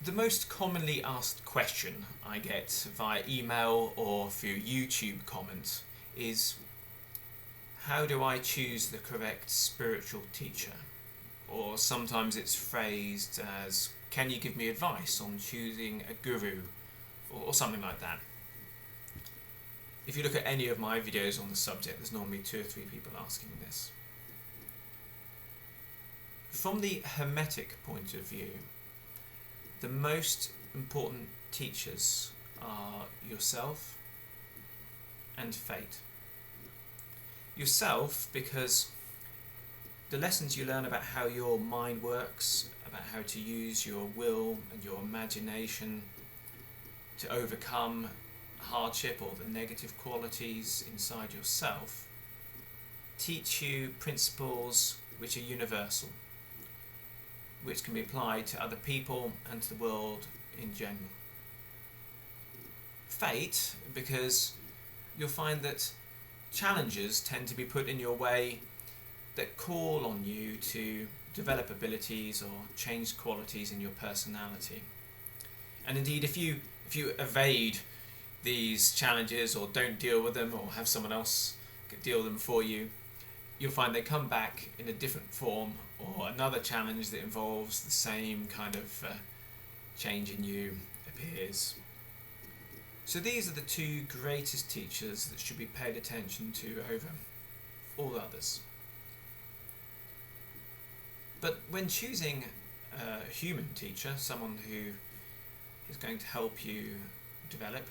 The most commonly asked question I get via email or through YouTube comments is, how do I choose the correct spiritual teacher? Or sometimes it's phrased as, can you give me advice on choosing a guru? Or something like that. If you look at any of my videos on the subject, there's normally 2 or 3 people asking this. From the Hermetic point of view, the most important teachers are yourself and fate. Yourself, because the lessons you learn about how your mind works, about how to use your will and your imagination to overcome hardship or the negative qualities inside yourself, teach you principles which are universal, which can be applied to other people and to the world in general. Fate, because you'll find that challenges tend to be put in your way that call on you to develop abilities or change qualities in your personality. And indeed, if you evade these challenges or don't deal with them or have someone else deal with them for you, you'll find they come back in a different form or another challenge that involves the same kind of change in you appears. So these are the 2 greatest teachers that should be paid attention to over all others. But when choosing a human teacher, someone who is going to help you develop,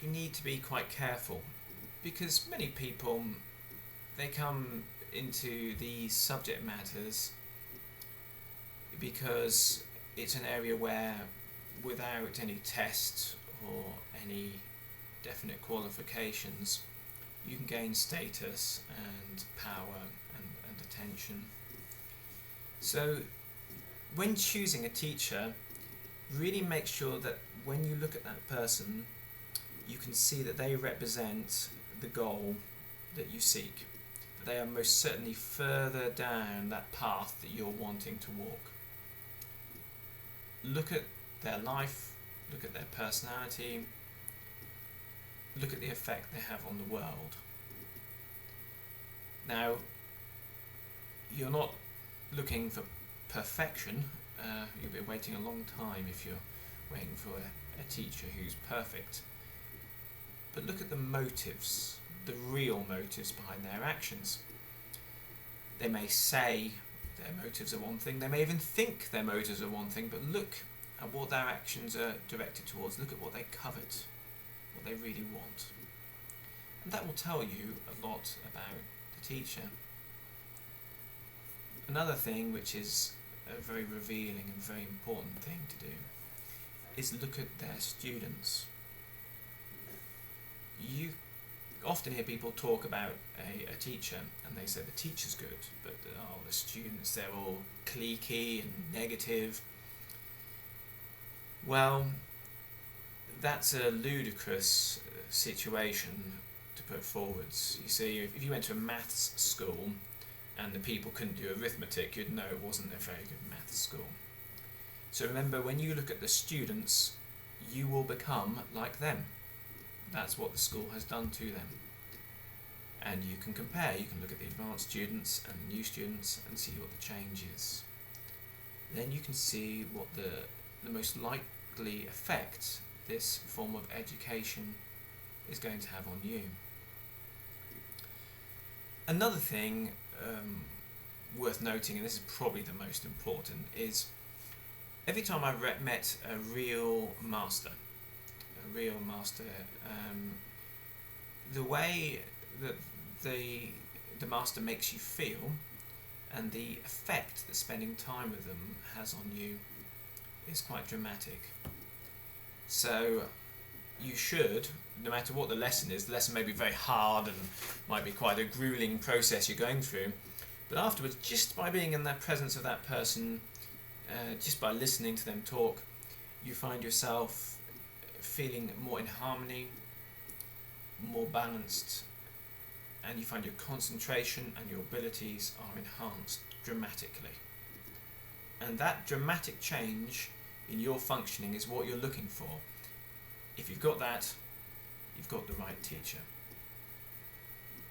you need to be quite careful, because many people, they come into these subject matters because it's an area where, without any tests or any definite qualifications, you can gain status and power and attention. So when choosing a teacher, really make sure that when you look at that person, you can see that they represent the goal that you seek. That they are most certainly further down that path that you're wanting to walk. Look at their life, look at their personality, look at the effect they have on the world. Now, you're not looking for perfection. You'll be waiting a long time if you're waiting for a teacher who's perfect. But look at the motives, the real motives behind their actions. They may say their motives are one thing, they may even think their motives are one thing, but look at what their actions are directed towards. Look at what they covet, what they really want. And that will tell you a lot about the teacher. Another thing which is a very revealing and very important thing to do is look at their students. You often hear people talk about a teacher and they say the teacher's good, but the students, they're all cliquey and negative. Well, that's a ludicrous situation to put forwards. You see, if you went to a maths school and the people couldn't do arithmetic, you'd know it wasn't a very good maths school. So remember, when you look at the students, you will become like them. That's what the school has done to them. And you can compare, you can look at the advanced students and the new students and see what the change is. Then you can see what the most likely effect this form of education is going to have on you. Another thing worth noting, and this is probably the most important, is every time I've met a real master, the way that the master makes you feel and the effect that spending time with them has on you is quite dramatic. So you should, no matter what the lesson is, the lesson may be very hard and might be quite a grueling process you're going through, but afterwards, just by being in the presence of that person, just by listening to them talk, you find yourself feeling more in harmony, more balanced, and you find your concentration and your abilities are enhanced dramatically. And that dramatic change in your functioning is what you're looking for. If you've got that, you've got the right teacher.